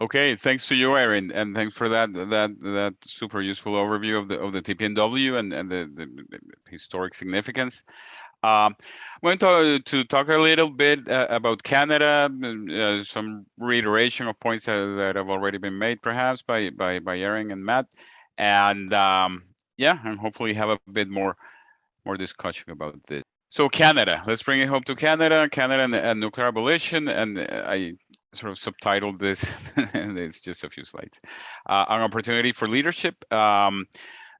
Okay, thanks to you, Erin, and thanks for that super useful overview of the TPNW and the historic significance. I'm going to talk a little bit about Canada, some reiteration of points that have already been made, perhaps by Erin and Matt, and yeah, and hopefully have a bit more discussion about this. So Canada, let's bring it home to Canada, Canada and nuclear abolition, and I sort of subtitled this. And it's just a few slides. An opportunity for leadership.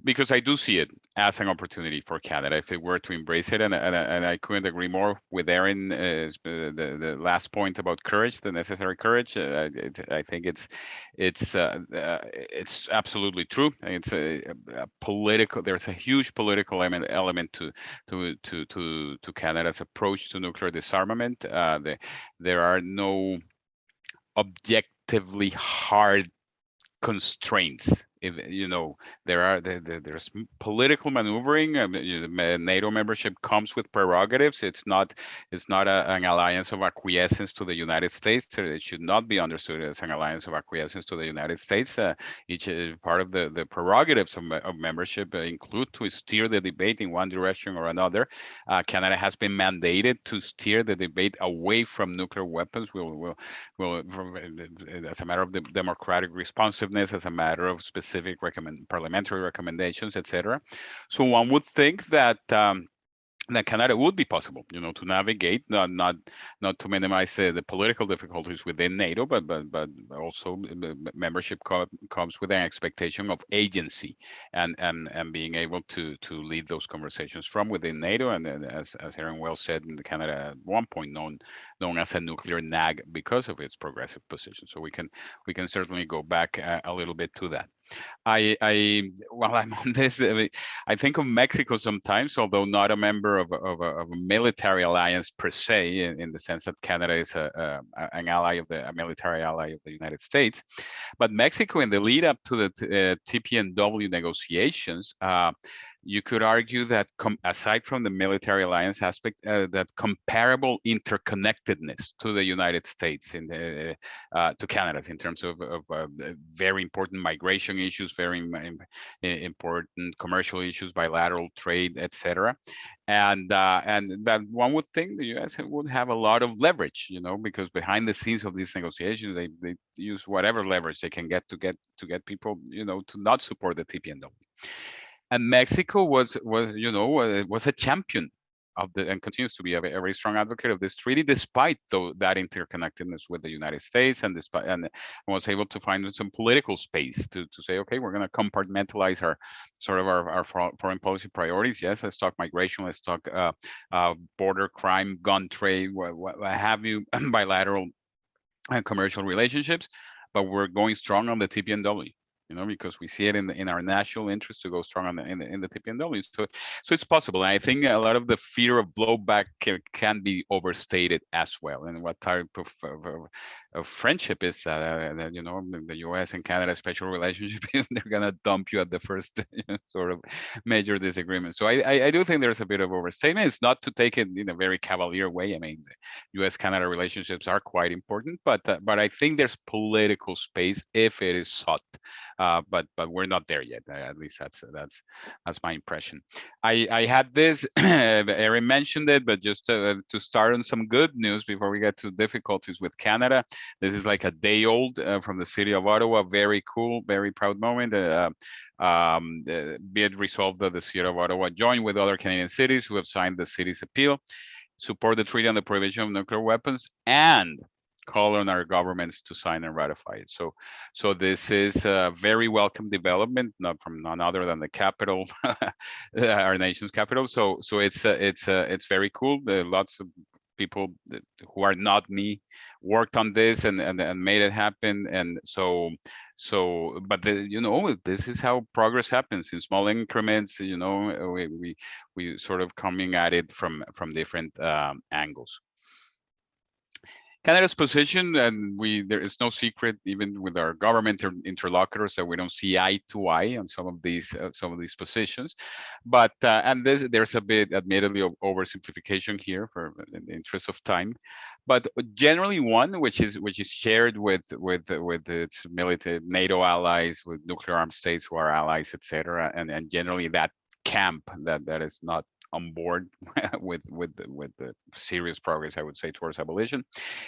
Because I do see it as an opportunity for Canada if it were to embrace it, and I couldn't agree more with Erin. The last point about courage, the necessary courage. I think it's absolutely true. It's a political. There's a huge political element to Canada's approach to nuclear disarmament. There are no objectively hard constraints. If there's political maneuvering. NATO membership comes with prerogatives. It's not an alliance of acquiescence to the United States. It should not be understood as an alliance of acquiescence to the United States. Each part of the prerogatives of membership include to steer the debate in one direction or another. Canada has been mandated to steer the debate away from nuclear weapons. Will as a matter of the democratic responsiveness, as a matter of specific parliamentary recommendations, etc. So one would think that Canada would be possible, to navigate, not to minimize the political difficulties within NATO, but also membership comes with an expectation of agency and being able to lead those conversations from within NATO, and as Erin well said, in Canada at one point known as a nuclear nag because of its progressive position. So we can certainly go back a little bit to that. While I'm on this, I think of Mexico sometimes, although not a member of a military alliance per se, in the sense that Canada is an ally a military ally of the United States. But Mexico, in the lead up to the TPNW negotiations, you could argue that aside from the military alliance aspect, that comparable interconnectedness to the United States to Canada in terms of very important migration issues, very important commercial issues, bilateral trade, etc. And that one would think the U.S. would have a lot of leverage, because behind the scenes of these negotiations, they use whatever leverage they can get people, to not support the TPNW. And Mexico was a champion of and continues to be a very strong advocate of this treaty, despite that interconnectedness with the United States, and was able to find some political space to say, okay, we're going to compartmentalize our foreign policy priorities. Yes, let's talk migration, let's talk border crime, gun trade, what have you, bilateral and commercial relationships, but we're going strong on the TPNW. Because we see it in our national interest to go strong in the TPNW. So it's possible. And I think a lot of the fear of blowback can be overstated as well. And what type of friendship is that, the U.S. and Canada special relationship, they're gonna dump you at the first sort of major disagreement. So I do think there's a bit of overstatement. It's not to take it in a very cavalier way. I mean, U.S.-Canada relationships are quite important, but I think there's political space if it is sought. But we're not there yet. At least that's my impression. I had this. Erin mentioned it, but just to start on some good news before we get to difficulties with Canada. This is like a day old from the city of Ottawa. Very cool, very proud moment. Be it resolved that the city of Ottawa join with other Canadian cities who have signed the city's appeal, support the treaty on the prohibition of nuclear weapons, and call on our governments to sign and ratify it. So this is a very welcome development, not from none other than the capital, our nation's capital. So it's very cool. Lots of people who are not me worked on this and made it happen. And but this is how progress happens in small increments. We sort of coming at it from different angles. Canada's position, and there is no secret, even with our government interlocutors, that we don't see eye to eye on some of these positions. But and there's a bit, admittedly, of oversimplification here for in the interest of time. But generally, one which is shared with its military NATO allies, with nuclear armed states who are allies, etc., and generally that camp that is not on board with the serious progress, I would say, towards abolition,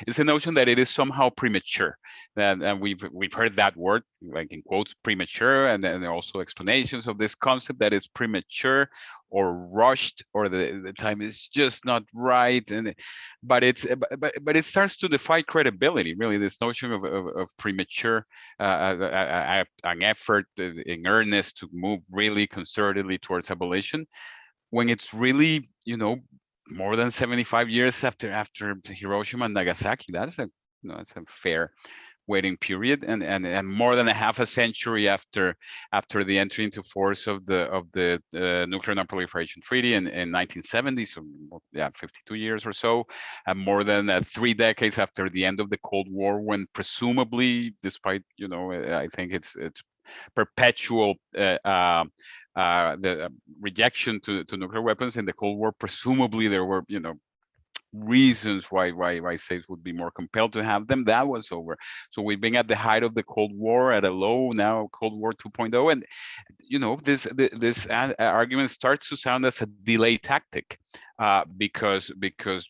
is the notion that it is somehow premature. And we've heard that word, like in quotes, premature, and then also explanations of this concept that is premature or rushed, or the time is just not right. And but it starts to defy credibility, really, this notion of premature, an effort in earnest to move really concertedly towards abolition, when it's really, more than 75 years after Hiroshima and Nagasaki. That's a fair waiting period, and more than a half a century after the entry into force of the Nuclear Non-Proliferation Treaty in 1970. So yeah, 52 years or so, and more than 3 decades after the end of the Cold War, when presumably, despite I think it's perpetual the rejection to nuclear weapons in the Cold War, presumably there were reasons why states would be more compelled to have them. That was over. So we've been at the height of the Cold War, at a low, now Cold War 2.0, and this argument starts to sound as a delay tactic, because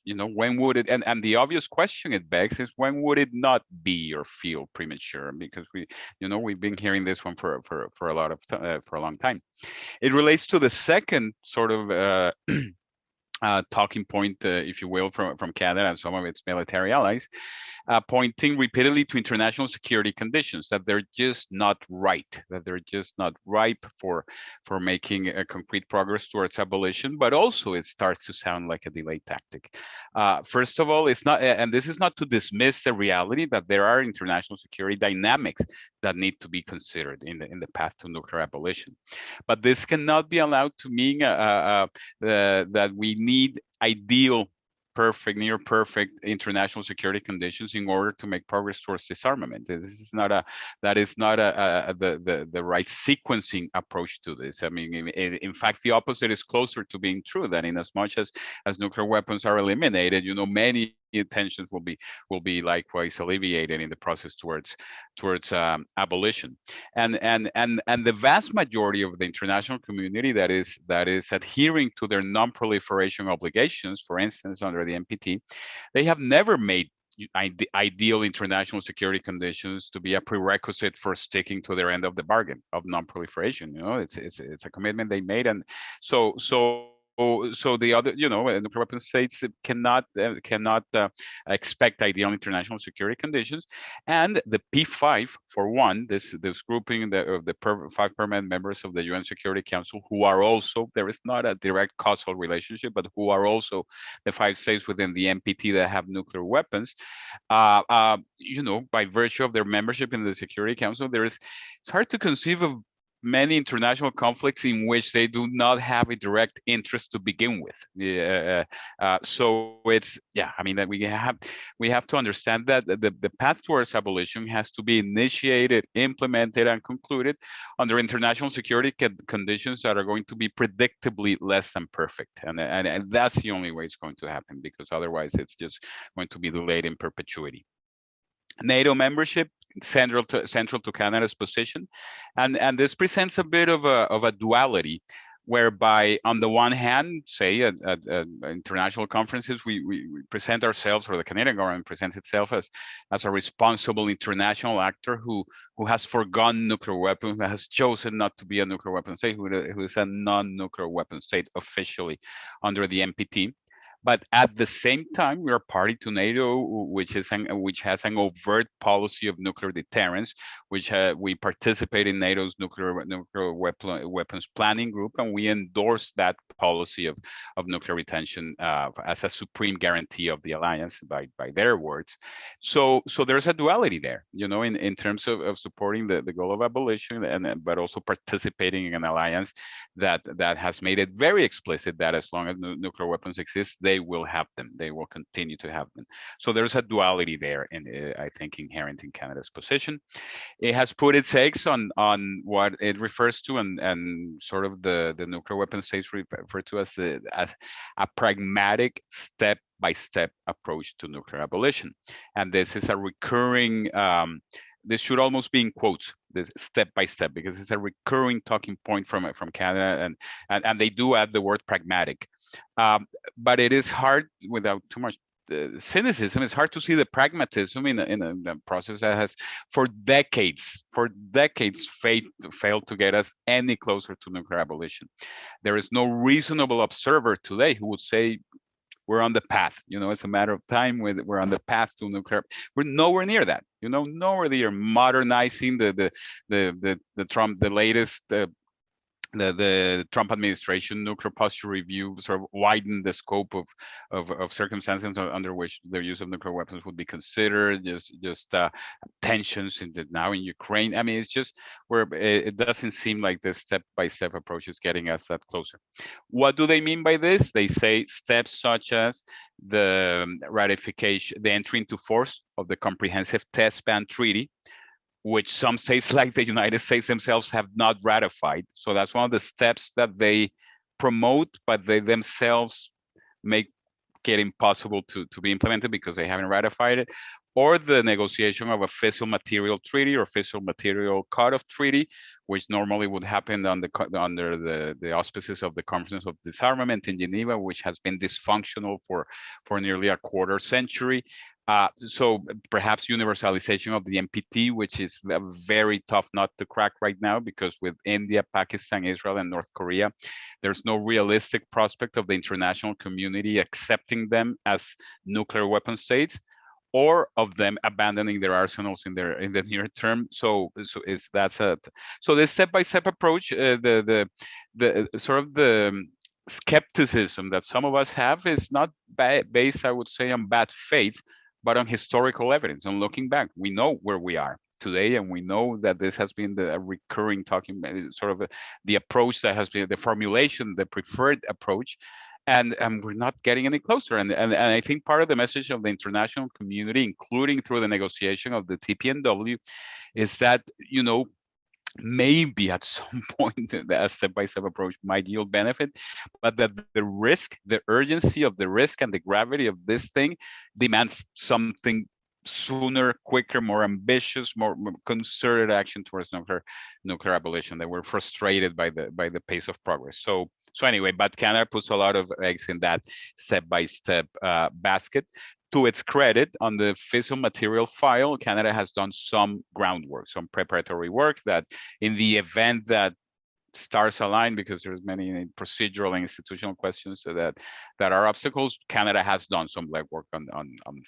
when would it, and the obvious question it begs is, when would it not be or feel premature? Because we've been hearing this one for a lot of for a long time. It relates to the second sort of talking point, if you will, from Canada and some of its military allies, pointing repeatedly to international security conditions, that they're just not right, that they're just not ripe for making a concrete progress towards abolition. But also, it starts to sound like a delay tactic. First of all, it's not, and this is not to dismiss the reality that there are international security dynamics that need to be considered in the path to nuclear abolition. But this cannot be allowed to mean that we need ideal, perfect, near perfect international security conditions in order to make progress towards disarmament. This is not the right sequencing approach to this. I mean, in fact, the opposite is closer to being true. That in as much as nuclear weapons are eliminated, many tensions will be likewise alleviated in the process towards abolition. And the vast majority of the international community that is adhering to their non-proliferation obligations, for instance, under the NPT, they have never made ideal international security conditions to be a prerequisite for sticking to their end of the bargain of non-proliferation. It's a commitment they made, and so the other, nuclear weapon states cannot expect ideal international security conditions. And the P5, for one, this grouping of the 5 permanent members of the UN Security Council, who are also, there is not a direct causal relationship, but who are also the 5 states within the NPT that have nuclear weapons, by virtue of their membership in the Security Council, it's hard to conceive of many international conflicts in which they do not have a direct interest to begin with. So it's, I mean, that we have to understand that the path towards abolition has to be initiated, implemented, and concluded under international security conditions that are going to be predictably less than perfect, and that's the only way it's going to happen, because otherwise it's just going to be delayed in perpetuity. NATO membership, central to Canada's position, and this presents a bit of a duality, whereby on the one hand, say at international conferences, we present ourselves, or the Canadian government presents itself as a responsible international actor who has forgone nuclear weapons, who has chosen not to be a nuclear weapon state, who is a non-nuclear weapon state officially under the NPT. But at the same time, we are party to NATO, which has an overt policy of nuclear deterrence, which we participate in NATO's nuclear weapons planning group, and we endorse that policy of nuclear retention as a supreme guarantee of the alliance, by their words. So there's a duality there, in terms of supporting the goal of abolition, but also participating in an alliance that has made it very explicit that as long as nuclear weapons exist, they will have them. They will continue to have them. So there's a duality there, and I think inherent in Canada's position. It has put its eggs on what it refers to, and sort of the nuclear weapon states refer to as a pragmatic step-by-step approach to nuclear abolition. And this is a recurring this should almost be in quotes, this step by step, because it's a recurring talking point from Canada, and they do add the word pragmatic. But it is hard, without too much cynicism, it's hard to see the pragmatism in a process that has for decades failed to get us any closer to nuclear abolition. There is no reasonable observer today who would say we're on the path. It's a matter of time. We're on the path to nuclear. We're nowhere near that. Nowhere near modernizing the latest the Trump administration nuclear posture review sort of widened the scope of circumstances under which the use of nuclear weapons would be considered. Just tensions now in Ukraine. I mean, it's just where it doesn't seem like the step-by-step approach is getting us that closer. What do they mean by this? They say steps such as the ratification, the entry into force of the Comprehensive Test Ban Treaty, which some states like the United States themselves have not ratified. So that's one of the steps that they promote, but they themselves make it impossible to be implemented because they haven't ratified it. Or the negotiation of a fissile material treaty or fissile material cutoff treaty, which normally would happen under the auspices of the Conference of Disarmament in Geneva, which has been dysfunctional for nearly a quarter century. So perhaps universalization of the NPT, which is a very tough nut to crack right now, because with India, Pakistan, Israel, and North Korea, there's no realistic prospect of the international community accepting them as nuclear weapon states, or of them abandoning their arsenals in the near term. So this step-by-step approach, the sort of the skepticism that some of us have is not based, I would say, on bad faith, but on historical evidence. On looking back, we know where we are today, and we know that this has been the recurring talking, sort of the approach that has been the formulation, the preferred approach. And we're not getting any closer. And I think part of the message of the international community, including through the negotiation of the TPNW, is that, maybe at some point a step-by-step approach might yield benefit, but that the risk, the urgency of the risk and the gravity of this thing demands something sooner, quicker, more ambitious, more concerted action towards nuclear abolition. That we're frustrated by the pace of progress. So anyway, but Canada puts a lot of eggs in that step-by-step basket. To its credit, on the fissile material file, Canada has done some groundwork, some preparatory work, that in the event that stars align, because there's many procedural and institutional questions that are obstacles, Canada has done some legwork on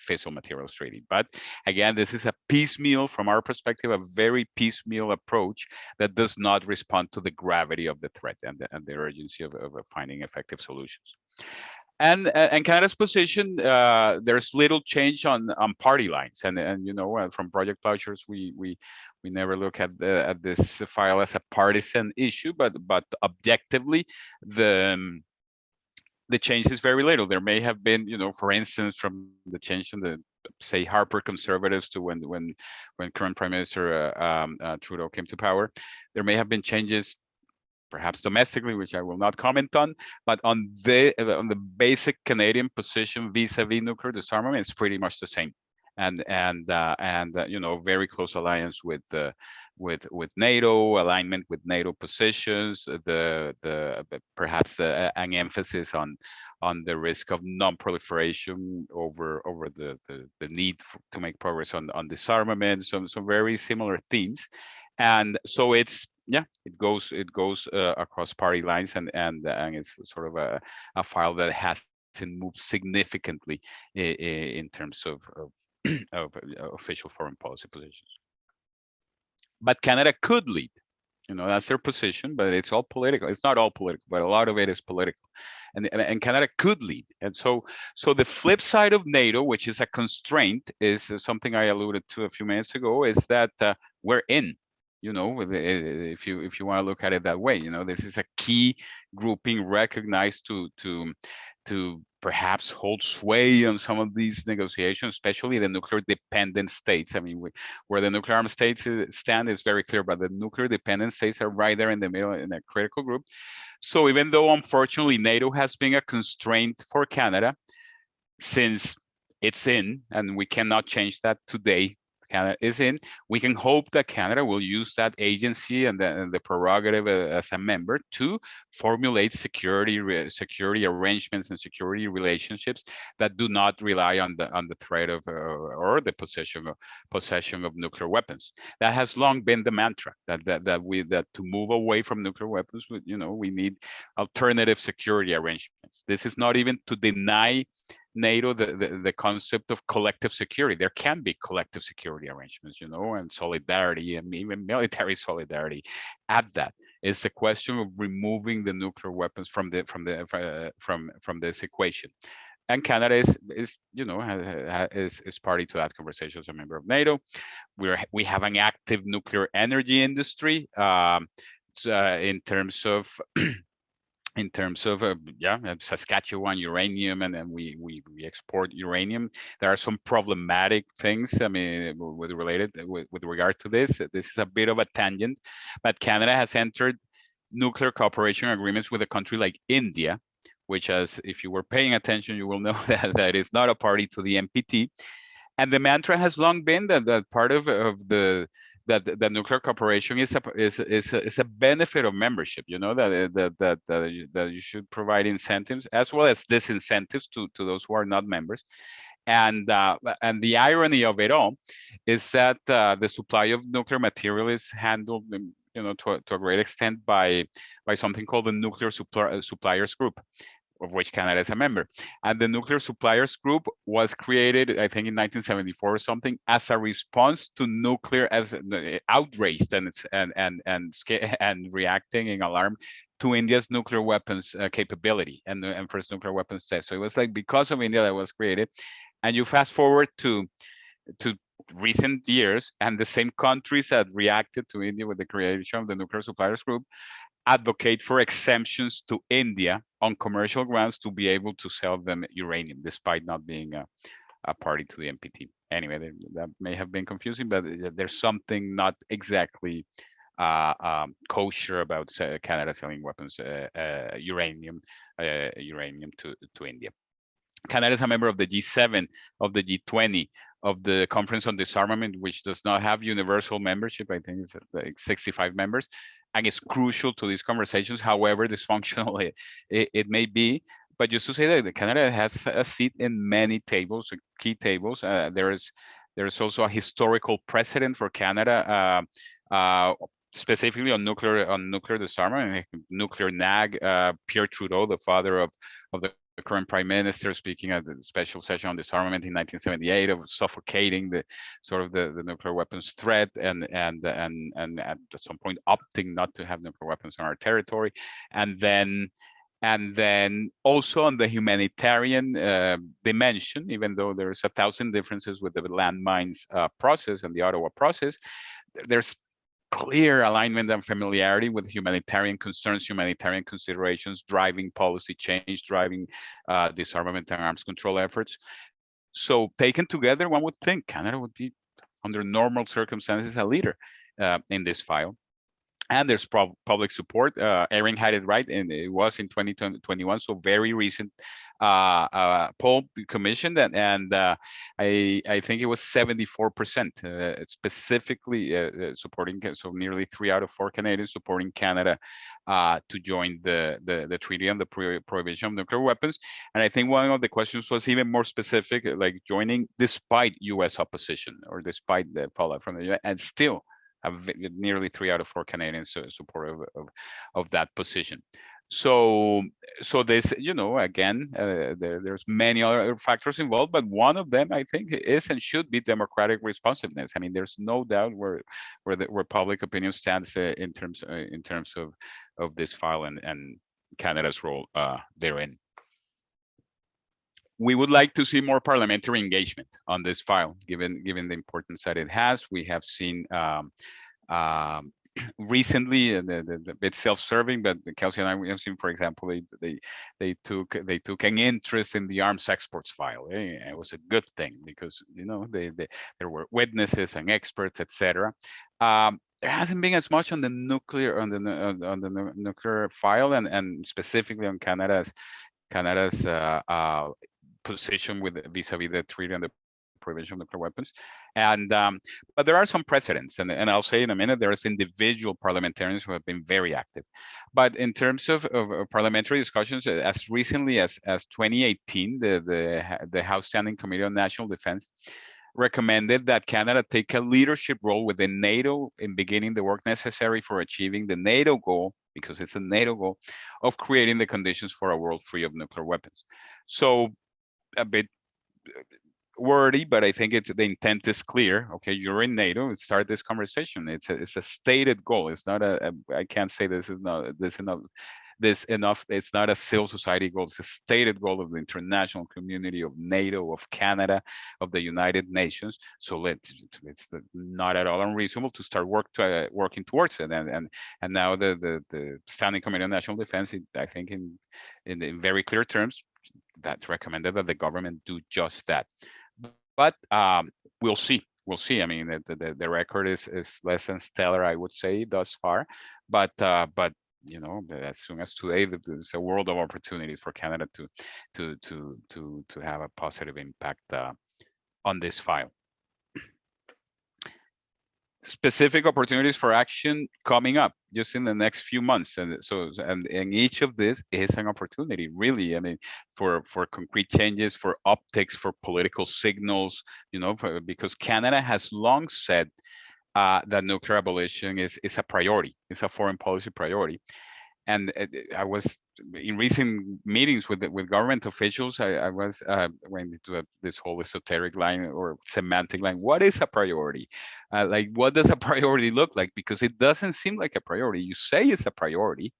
fissile materials treaty. But again, this is a piecemeal, from our perspective, a very piecemeal approach that does not respond to the gravity of the threat and the urgency of finding effective solutions. And Canada's position, there's little change on party lines, and from Project Ploughshares, we never look at this file as a partisan issue, but objectively, the change is very little. There may have been, for instance, from the change in the, say, Harper conservatives to when current Prime Minister Trudeau came to power, there may have been changes, perhaps domestically, which I will not comment on, but on the basic Canadian position vis-a-vis nuclear disarmament, it's pretty much the same, and very close alliance with NATO, alignment with NATO positions, perhaps an emphasis on the risk of non-proliferation over the need to make progress on disarmament. Some very similar themes, and so it goes across party lines, and it's sort of a file that hasn't moved significantly in terms of official foreign policy positions. But Canada could lead. That's their position, but it's all political. It's not all political, but a lot of it is political, and Canada could lead. And so the flip side of NATO, which is a constraint, is something I alluded to a few minutes ago, is that we're in. If you want to look at it that way, this is a key grouping recognized to perhaps hold sway on some of these negotiations, especially the nuclear dependent states. I mean, where the nuclear armed states stand is very clear, but the nuclear dependent states are right there in the middle in a critical group. So even though unfortunately NATO has been a constraint for Canada, since it's in, and we cannot change that today, Canada is in, we can hope that Canada will use that agency and the prerogative as a member to formulate security arrangements and security relationships that do not rely on the threat of or the possession of nuclear weapons. That has long been the mantra that to move away from nuclear weapons, we need alternative security arrangements. This is not even to deny NATO the concept of collective security. There can be collective security arrangements, and solidarity, and even military solidarity. At that is the question of removing the nuclear weapons from this equation. And Canada is party to that conversation as a member of NATO. We have an active nuclear energy industry in terms of Saskatchewan uranium, and we export uranium. There are some problematic things, I mean, with regard to this. This is a bit of a tangent, but Canada has entered nuclear cooperation agreements with a country like India, which, as if you were paying attention, you will know that is not a party to the NPT. And the mantra has long been that part of the that nuclear cooperation is a benefit of membership. That you should provide incentives as well as disincentives to those who are not members. And the irony of it all is that the supply of nuclear material is handled, to a great extent by something called the Nuclear Suppliers Group, of which Canada is a member. And the Nuclear Suppliers Group was created, I think, in 1974 or something, as a response to nuclear as outraged and reacting in alarm to India's nuclear weapons capability and first nuclear weapons test. So it was like because of India that was created. And you fast forward to recent years, and the same countries that reacted to India with the creation of the Nuclear Suppliers Group advocate for exemptions to India on commercial grounds to be able to sell them uranium, despite not being a party to the NPT. Anyway, that may have been confusing, but there's something not exactly kosher about Canada selling weapons, uranium to India. Canada is a member of the G7, of the G20, of the Conference on Disarmament, which does not have universal membership. I think it's like 65 members, and it's crucial to these conversations, however dysfunctional it may be. But just to say that Canada has a seat in many tables, key tables. There is also a historical precedent for Canada, specifically on nuclear disarmament, nuclear NAG. Pierre Trudeau, the father of the current prime minister, speaking at the special session on disarmament in 1978, of suffocating the nuclear weapons threat, and at some point opting not to have nuclear weapons on our territory, and then also on the humanitarian dimension, even though there's 1,000 differences with the landmines process and the Ottawa process, there's clear alignment and familiarity with humanitarian concerns, humanitarian considerations, driving policy change, driving disarmament and arms control efforts. So taken together, one would think Canada would be, under normal circumstances, a leader in this file. And there's public support. Erin had it right, and it was in 2021, so very recent poll commissioned, and I think it was 74% specifically supporting. So nearly 3 out of 4 Canadians supporting Canada to join the treaty on the prohibition of nuclear weapons. And I think one of the questions was even more specific, like joining despite U.S. opposition or despite the fallout from the U.S. And still have nearly 3 out of 4 Canadians supportive of that position. So this, again, there's many other factors involved, but one of them, I think, is and should be democratic responsiveness. I mean, there's no doubt where public opinion stands in terms of this file and Canada's role therein. We would like to see more parliamentary engagement on this file, given the importance that it has. We have seen recently, it's self-serving, but Kelsey and I, we have seen, for example, they took an interest in the arms exports file. It was a good thing because there were witnesses and experts, etc. There hasn't been as much on the nuclear nuclear file, and specifically on Canada's position with vis-a-vis the treaty on the prohibition of nuclear weapons. And but there are some precedents, and I'll say in a minute, there's individual parliamentarians who have been very active. But in terms of parliamentary discussions, as recently as 2018, the House Standing Committee on National Defense recommended that Canada take a leadership role within NATO in beginning the work necessary for achieving the NATO goal, because it's a NATO goal, of creating the conditions for a world free of nuclear weapons. So a bit wordy, but I think the intent is clear. Okay, you're in NATO. Start this conversation. It's a stated goal. It's not I can't say this is not this enough. This enough. It's not a civil society goal. It's a stated goal of the international community, of NATO, of Canada, of the United Nations. So it's not at all unreasonable to start working towards it. And now the Standing Committee on National Defense, I think in very clear terms, that recommended that the government do just that. But we'll see. We'll see. I mean, the record is less than stellar, I would say, thus far. But as soon as today, there's a world of opportunities for Canada to have a positive impact on this file. Specific opportunities for action coming up just in the next few months, and each of this is an opportunity, really. I mean, for concrete changes, for optics, for political signals, because Canada has long said that nuclear abolition is a priority. It's a foreign policy priority. And I was in recent meetings with government officials. I was went into this whole esoteric line or semantic line. What is a priority? Like, what does a priority look like? Because it doesn't seem like a priority. You say it's a priority,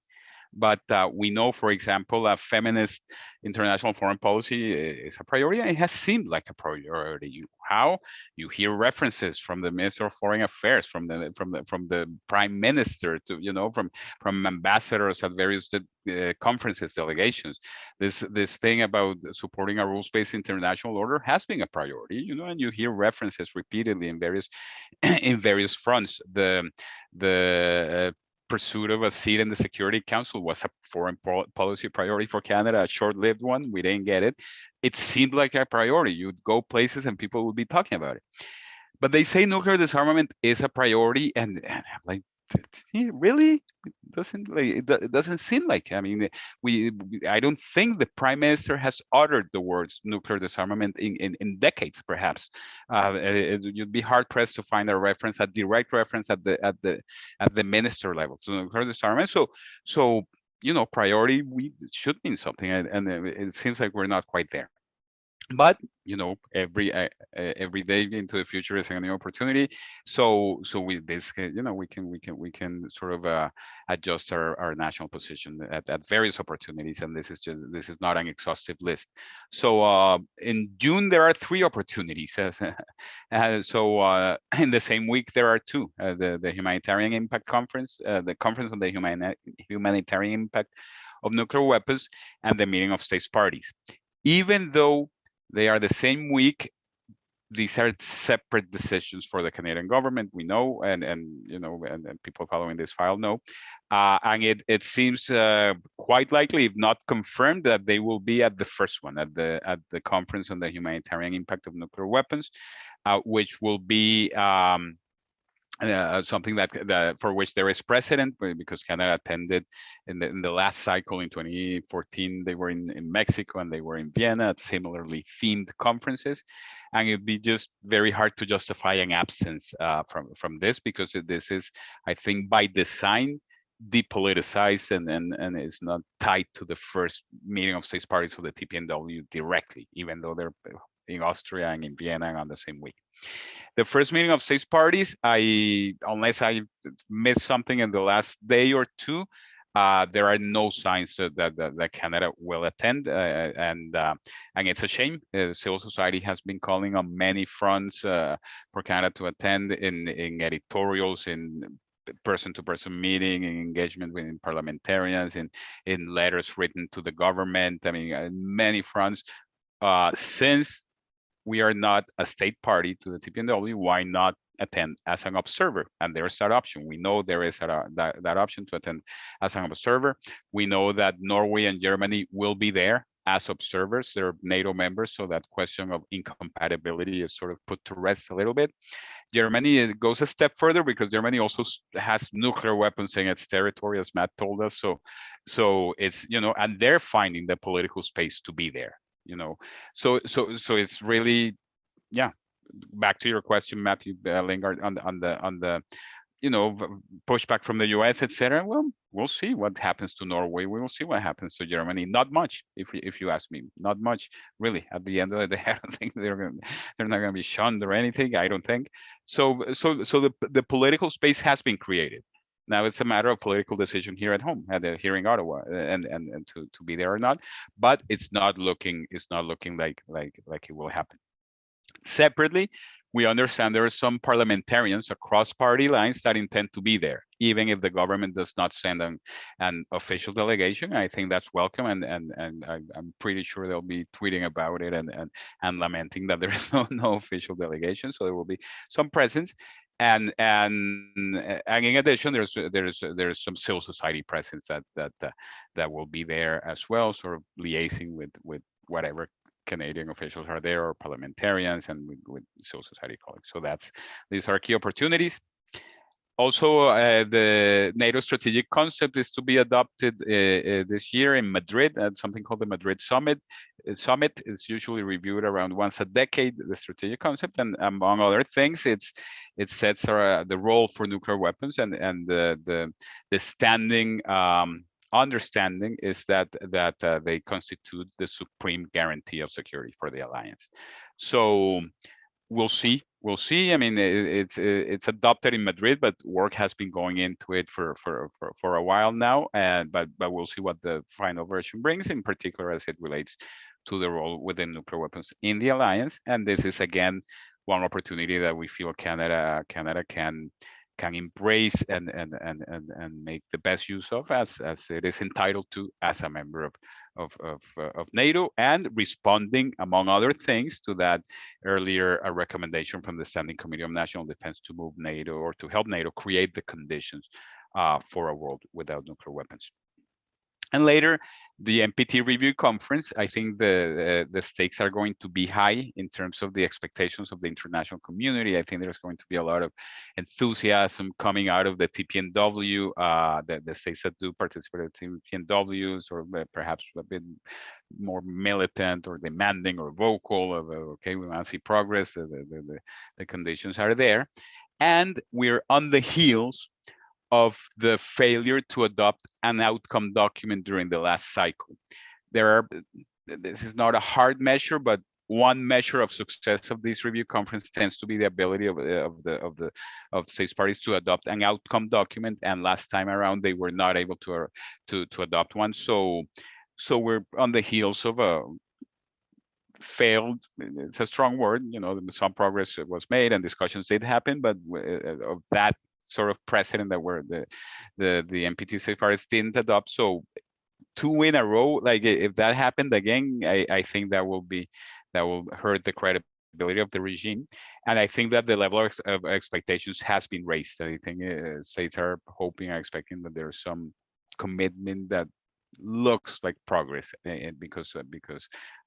but we know, for example, a feminist international foreign policy is a priority, and it has seemed like a priority. How you hear references from the Minister of Foreign Affairs, from the Prime Minister, to from ambassadors at various conferences, delegations. This thing about supporting a rules-based international order has been a priority, and you hear references repeatedly in various fronts. The pursuit of a seat in the Security Council was a foreign policy priority for Canada, a short-lived one. We didn't get it. It seemed like a priority. You'd go places and people would be talking about it. But they say nuclear disarmament is a priority, and I'm like, really? It doesn't seem like. I mean, I don't think the Prime Minister has uttered the words nuclear disarmament in decades, perhaps. You'd be hard pressed to find a direct reference at the minister level to nuclear disarmament. So priority should mean something, and it seems like we're not quite there. But every day into the future is a new opportunity. So with this, we can sort of adjust our national position at various opportunities, and this is not an exhaustive list. So in June there are 3 opportunities. So in the same week there are 2: the Humanitarian Impact Conference, the Conference on the Humanitarian Impact of Nuclear Weapons, and the meeting of states parties. Even though they are the same week, these are separate decisions for the Canadian government. We know, and people following this file know, and it seems quite likely, if not confirmed, that they will be at the first one, at the Conference on the Humanitarian Impact of Nuclear Weapons, which will be something that for which there is precedent, because Canada attended in the last cycle in 2014. They were in Mexico, and they were in Vienna at similarly themed conferences, and it'd be just very hard to justify an absence from this, because this is, I think, by design, depoliticized, and is not tied to the first meeting of states parties of the TPNW directly, even though they're in Austria and in Vienna and on the same week. The first meeting of states parties, unless I missed something in the last day or 2, there are no signs that Canada will attend, and it's a shame. Civil society has been calling on many fronts for Canada to attend, in editorials, in person-to-person meeting and engagement with parliamentarians, in letters written to the government. I mean, many fronts. Since we are not a state party to the TPNW, why not attend as an observer? And there's that option. We know there is that option to attend as an observer. We know that Norway and Germany will be there as observers. They're NATO members, so that question of incompatibility is sort of put to rest a little bit. Germany goes a step further because Germany also has nuclear weapons in its territory, as Matt told us. So it's, and they're finding the political space to be there. So it's really, yeah. Back to your question, Matthew Lingard, on the pushback from the US, etc. Well, we'll see what happens to Norway. We will see what happens to Germany. Not much, if you ask me. Not much, really. At the end of the day, I don't think they're not going to be shunned or anything. I don't think. So the political space has been created. Now it's a matter of political decision here at home, here in Ottawa, and to be there or not. But it's not looking like it will happen. Separately, we understand there are some parliamentarians across party lines that intend to be there, even if the government does not send an official delegation. I think that's welcome, and I'm pretty sure they'll be tweeting about it and lamenting that there is no official delegation. So there will be some presence, and in addition, there's some civil society presence that will be there as well, sort of liaising with whatever Canadian officials are there, or parliamentarians, and with civil society colleagues. So these are key opportunities. Also, the NATO strategic concept is to be adopted this year in Madrid at something called the Madrid Summit. Summit is usually reviewed around once a decade, the strategic concept, and among other things, it sets the role for nuclear weapons, and the standing understanding is that they constitute the supreme guarantee of security for the alliance. So we'll see. I mean, it's adopted in Madrid, but work has been going into it for a while now. But we'll see what the final version brings, in particular as it relates to the role within nuclear weapons in the alliance. And this is again one opportunity that we feel Canada can embrace and make the best use of, as it is entitled to as a member of NATO, and responding, among other things, to that earlier recommendation from the Standing Committee on National Defense to move NATO, or to help NATO create the conditions for a world without nuclear weapons. And later, the NPT review conference, I think the stakes are going to be high in terms of the expectations of the international community. I think there's going to be a lot of enthusiasm coming out of the TPNW, the states that do participate in TPNWs, or perhaps a bit more militant or demanding or vocal of, okay, we want to see progress, the conditions are there. And we're on the heels of the failure to adopt an outcome document during the last cycle. This is not a hard measure, but one measure of success of this review conference tends to be the ability of states parties to adopt an outcome document. And last time around, they were not able to adopt one. So we're on the heels of a failed, it's a strong word, some progress was made and discussions did happen, but of that sort of precedent that were the NPT safeguards didn't adopt. So 2 in a row, like if that happened again, I think that will hurt the credibility of the regime. And I think that the level of expectations has been raised. I think states are hoping and expecting that there's some commitment that looks like progress, because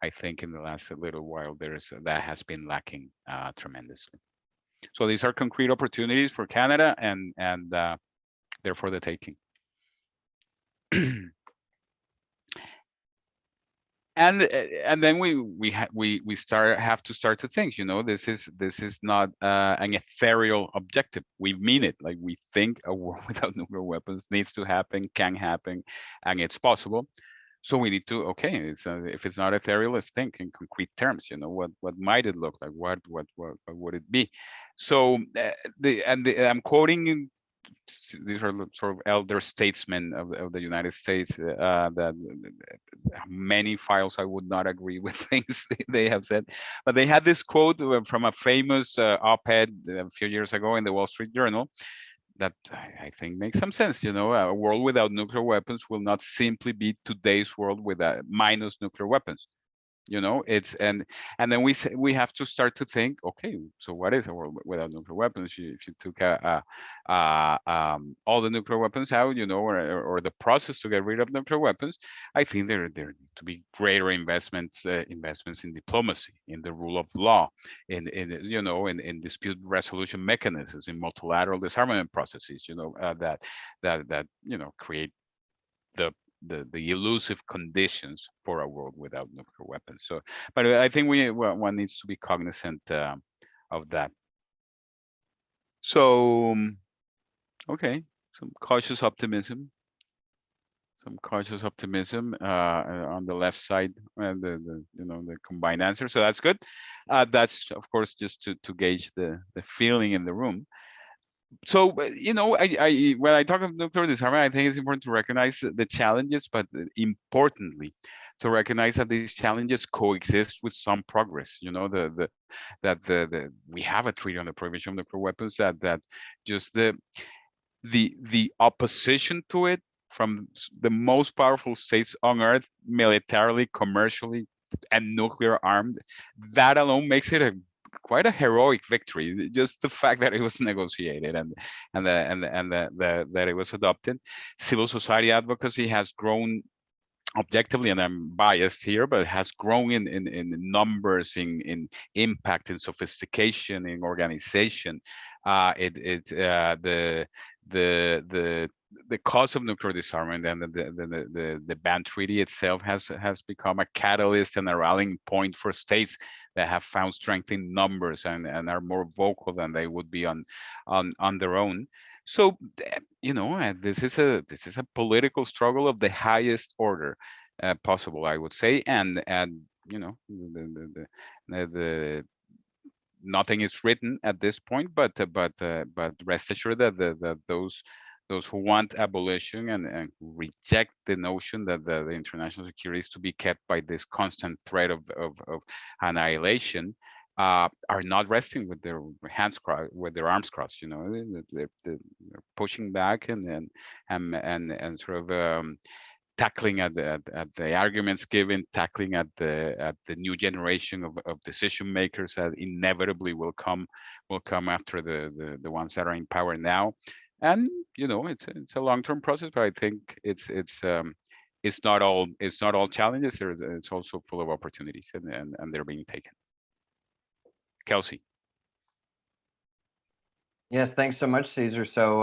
I think in the last little while that has been lacking tremendously. So these are concrete opportunities for Canada, and they're for the taking. And then we have to start to think. This is not an ethereal objective. We mean it. Like, we think a world without nuclear weapons needs to happen, can happen, and it's possible. So we need to, okay, if it's not ethereal, let's think in concrete terms. What might it look like? What would it be? So I'm quoting, these are sort of elder statesmen of the United States, that many files I would not agree with things they have said, but they had this quote from a famous op-ed a few years ago in the Wall Street Journal, that I think makes some sense. You know, a world without nuclear weapons will not simply be today's world with minus nuclear weapons. You know, it's and then we have to start to think, okay, so what is a world without nuclear weapons? If you took all the nuclear weapons out, you know, or the process to get rid of nuclear weapons, I think there need to be greater investments in diplomacy, in the rule of law, in you know, in dispute resolution mechanisms, in multilateral disarmament processes, you know, that you know, create the the elusive conditions for a world without nuclear weapons. So, but I think one needs to be cognizant of that. So, okay, some cautious optimism, on the left side, and the you know, the combined answer. So that's good. That's of course just to gauge the feeling in the room. So you know, I when I talk of nuclear disarmament, I think it's important to recognize the challenges, but importantly, to recognize that these challenges coexist with some progress. You know, the we have a treaty on the prohibition of nuclear weapons, that just the opposition to it from the most powerful states on earth, militarily, commercially, and nuclear armed, that alone makes it a quite a heroic victory. Just the fact that it was negotiated that it was adopted. Civil society advocacy has grown objectively, and I'm biased here, but it has grown in numbers, in impact, in sophistication, in organization. The the cause of nuclear disarmament and the ban treaty itself has become a catalyst and a rallying point for states that have found strength in numbers and are more vocal than they would be on their own. So you know, this is a political struggle of the highest order possible, I would say, and you know, the nothing is written at this point, but rest assured that those who want abolition and reject the notion that the international security is to be kept by this constant threat of annihilation are not resting with their hands crossed, with their arms crossed. You know, they're pushing back and sort of tackling at the arguments given, tackling at the new generation of decision makers that inevitably will come after the ones that are in power now. And you know, it's a long-term process, but I think it's not all challenges. It's also full of opportunities, and they're being taken. Kelsey. Yes, thanks so much, Cesar. So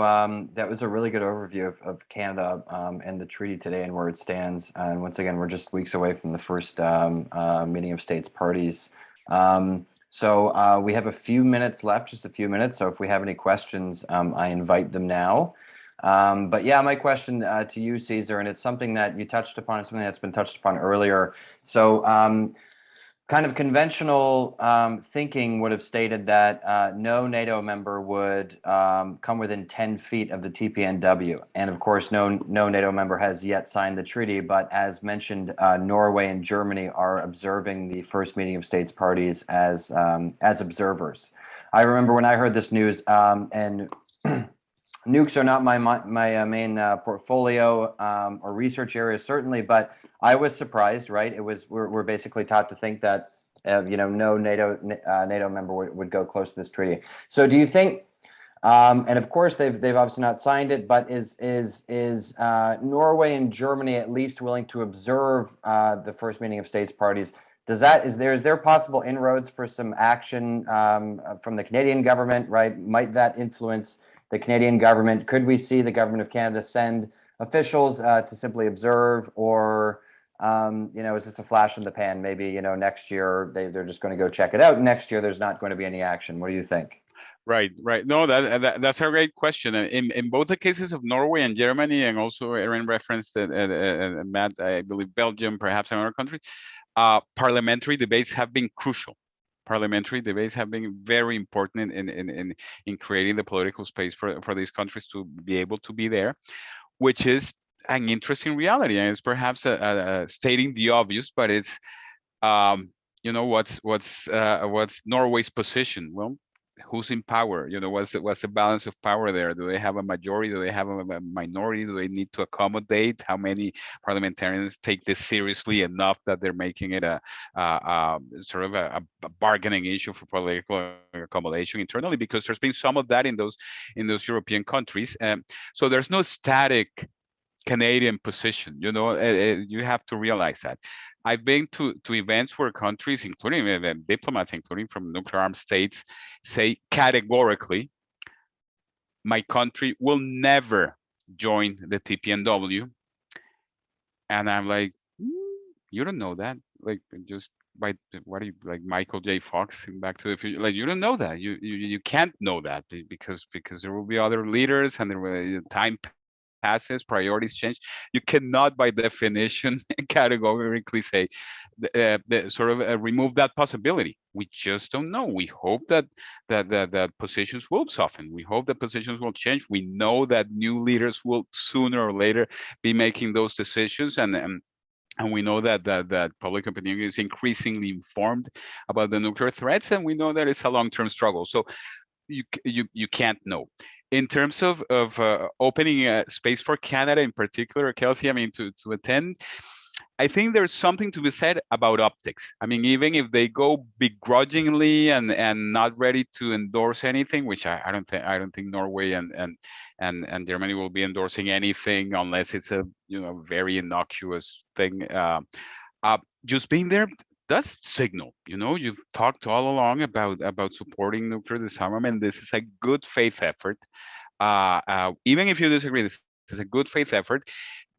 that was a really good overview of Canada and the treaty today and where it stands. And once again, we're just weeks away from the first meeting of states parties. So we have a few minutes left, just a few minutes. So if we have any questions, I invite them now. But yeah, my question to you, Cesar, and it's something that you touched upon, it's something that's been touched upon earlier. So kind of conventional thinking would have stated that no NATO member would come within 10 feet of the TPNW. And of course, no NATO member has yet signed the treaty. But as mentioned, Norway and Germany are observing the first meeting of states parties as observers. I remember when I heard this news, and nukes are not my main portfolio or research area, certainly, but I was surprised, right? It was we're basically taught to think that you know, no NATO member would go close to this treaty. So do you think? And of course, they've obviously not signed it, but is Norway and Germany at least willing to observe the first meeting of states parties? Is there possible inroads for some action from the Canadian government? Right? Might that influence the Canadian government? Could we see the government of Canada send officials to simply observe, or you know, is this a flash in the pan? Maybe, you know, next year they're just going to go check it out. Next year there's not going to be any action. What do you think? Right. No, that's a great question. In both the cases of Norway and Germany, and also Erin referenced Matt, I believe Belgium, perhaps another country, parliamentary debates have been crucial. Parliamentary debates have been very important in creating the political space for these countries to be able to be there, which is an interesting reality, and it's perhaps stating the obvious, but it's you know, what's Norway's position? Well, who's in power? What's the balance of power there? Do they have a majority? Do they have a minority? Do they need to accommodate? How many parliamentarians take this seriously enough that they're making it a sort of a bargaining issue for political accommodation internally? Because there's been some of that in those European countries. So there's no static Canadian position. You have to realize that. I've been to events where countries, including diplomats, including from nuclear armed states, say categorically, my country will never join the TPNW. And I'm like, you don't know that. Like, just by what are you, like Michael J. Fox in Back to the Future? Like, you don't know that. You can't know that because there will be other leaders and there will time passes, priorities change. You cannot, by definition, categorically say sort of remove that possibility. We just don't know. We hope that positions will soften. We hope that positions will change. We know that new leaders will sooner or later be making those decisions, and we know that public opinion is increasingly informed about the nuclear threats, and we know that it's a long-term struggle. So you can't know. In terms of opening a space for Canada in particular, Kelsey, I mean, to attend, I think there's something to be said about optics. I mean, even if they go begrudgingly and not ready to endorse anything, which I don't think Norway and Germany will be endorsing anything unless it's a very innocuous thing. Just being there does signal. You've talked all along about supporting nuclear disarmament. This is a good faith effort. Even if you disagree, this is a good faith effort.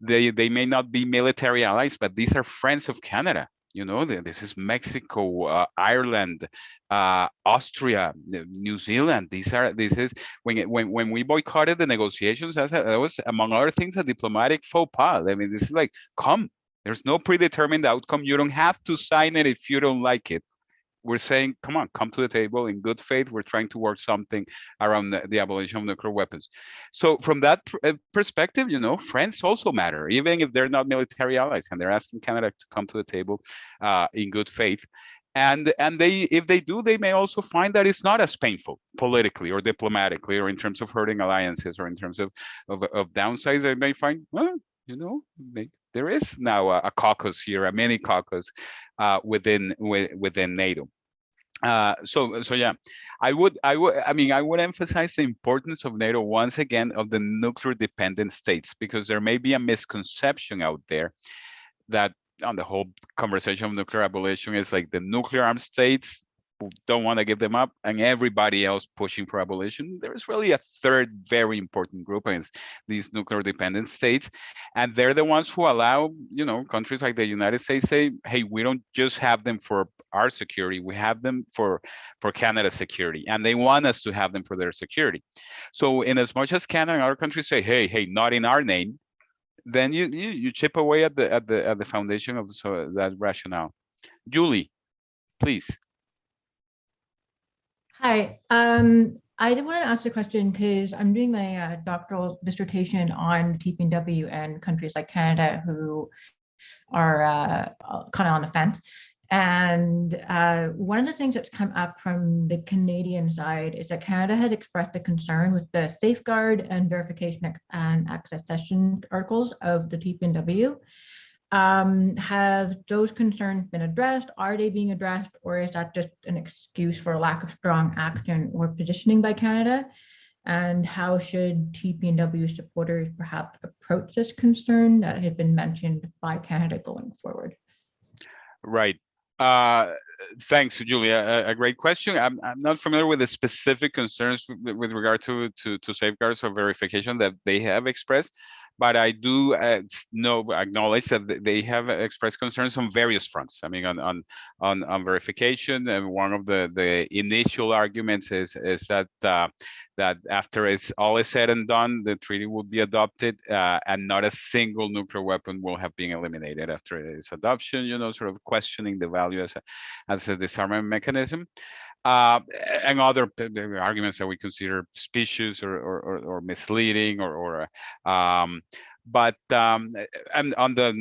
They may not be military allies, but these are friends of Canada. This is Mexico, Ireland, Austria, New Zealand. This is when we boycotted the negotiations. That was, among other things, a diplomatic faux pas. I mean, this is like, come. There's no predetermined outcome. You don't have to sign it if you don't like it. We're saying, come on, come to the table in good faith. We're trying to work something around the abolition of nuclear weapons. So from that perspective, friends also matter, even if they're not military allies, and they're asking Canada to come to the table in good faith. And if they do, they may also find that it's not as painful politically or diplomatically or in terms of hurting alliances or in terms of downsides. They may find, well, there is now a caucus here, a mini caucus within NATO. So yeah, I would emphasize the importance of NATO once again, of the nuclear dependent states, because there may be a misconception out there that on the whole conversation of nuclear abolition is like the nuclear armed states who don't want to give them up and everybody else pushing for abolition. There is really a third very important group, and it's these nuclear dependent states, and they're the ones who allow countries like the United States say, hey, we don't just have them for our security, we have them for Canada's security, and they want us to have them for their security. So in as much as Canada and other countries say, hey, not in our name, then you chip away at the foundation of that rationale. Julie, please. Hi, I did want to ask a question because I'm doing my doctoral dissertation on TPNW and countries like Canada who are kind of on the fence. And one of the things that's come up from the Canadian side is that Canada has expressed a concern with the safeguard and verification and accession articles of the TPNW. Have those concerns been addressed? Are they being addressed? Or is that just an excuse for a lack of strong action or positioning by Canada? And how should TPNW supporters perhaps approach this concern that has been mentioned by Canada going forward? Right. Thanks, Julia. A great question. I'm not familiar with the specific concerns with regard to safeguards or verification that they have expressed, but I do acknowledge that they have expressed concerns on various fronts. I mean, on verification, and one of the initial arguments is that that after it's all is said and done, the treaty will be adopted, and not a single nuclear weapon will have been eliminated after its adoption. Sort of questioning the value as a disarmament mechanism. And other arguments that we consider specious or misleading or but and on the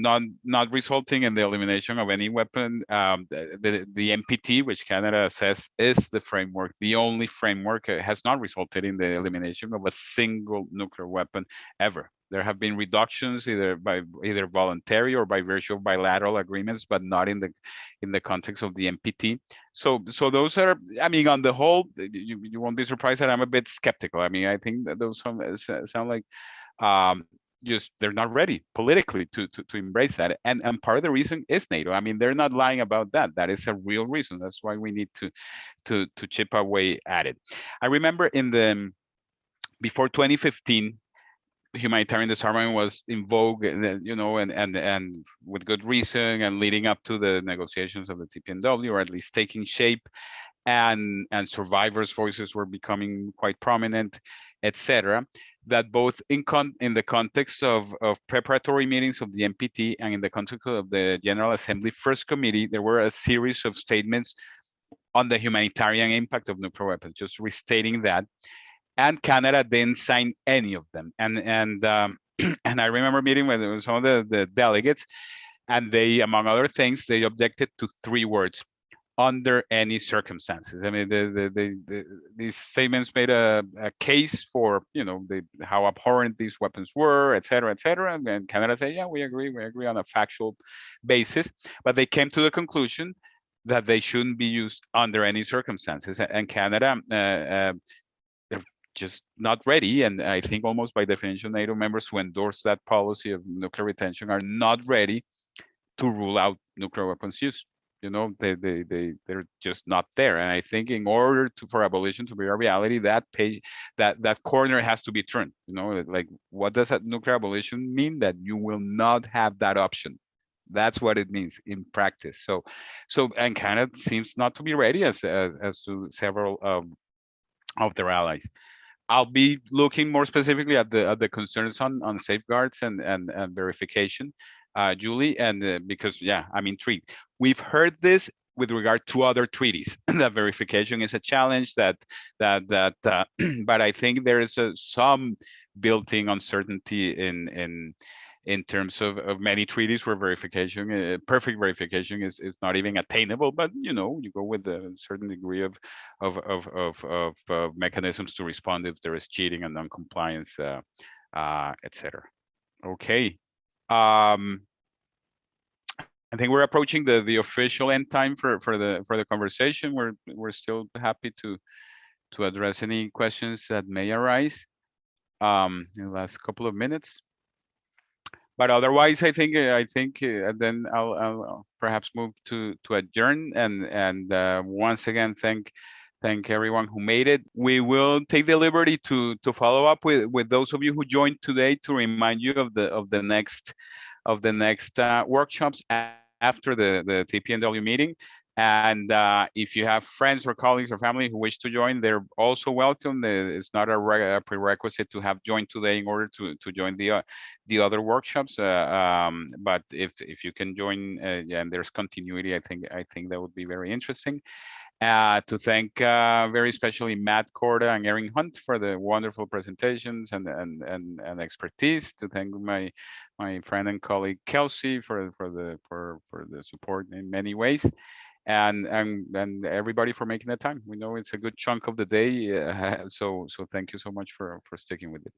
not resulting in the elimination of any weapon, the NPT, which Canada says is the framework, the only framework, has not resulted in the elimination of a single nuclear weapon ever. There have been reductions either voluntary or by virtue of bilateral agreements, but not in the context of the NPT. So those are, I mean, on the whole, you won't be surprised that I'm a bit skeptical. I mean, I think that those sound like just they're not ready politically to embrace that, and part of the reason is NATO. I mean, they're not lying about that. That is a real reason. That's why we need to chip away at it. I remember before 2015, humanitarian disarmament was in vogue, and with good reason, and leading up to the negotiations of the TPNW, or at least taking shape, and survivors' voices were becoming quite prominent, etc. That both in the context of preparatory meetings of the NPT and in the context of the General Assembly First Committee, there were a series of statements on the humanitarian impact of nuclear weapons, just restating that. And Canada didn't sign any of them. And and I remember meeting with some of the delegates, and they, among other things, they objected to 3 words: under any circumstances. I mean, these statements made a case for, how abhorrent these weapons were, et cetera, et cetera. And Canada said, yeah, we agree on a factual basis. But they came to the conclusion that they shouldn't be used under any circumstances. And Canada, they're just not ready. And I think almost by definition, NATO members who endorse that policy of nuclear retention are not ready to rule out nuclear weapons use. They're just not there. And I think in order for abolition to be a reality, that corner has to be turned. Like, what does that nuclear abolition mean? That you will not have that option. That's what it means in practice. So and Canada seems not to be ready, as to several of their allies. I'll be looking more specifically at the concerns on safeguards and verification, Julie, and because, yeah, I'm intrigued. We've heard this with regard to other treaties that verification is a challenge. But I think there is some built-in uncertainty in terms of many treaties where verification, perfect verification, is not even attainable. But you go with a certain degree of mechanisms to respond if there is cheating and non-compliance, etc. Okay. I think we're approaching the official end time for the conversation. We're still happy to address any questions that may arise in the last couple of minutes. But otherwise, I think then I'll perhaps move to adjourn, and once again thank everyone who made it. We will take the liberty to follow up with those of you who joined today, to remind you of the next workshops after the TPNW meeting. And if you have friends or colleagues or family who wish to join, they're also welcome. It's not a prerequisite to have joined today in order to join the other workshops. But if you can join, and there's continuity, I think that would be very interesting. To thank very especially Matt Korda and Erin Hunt for the wonderful presentations and expertise. To thank my friend and colleague Kelsey for the support in many ways, and everybody for making the time. We know it's a good chunk of the day, so thank you so much for sticking with it.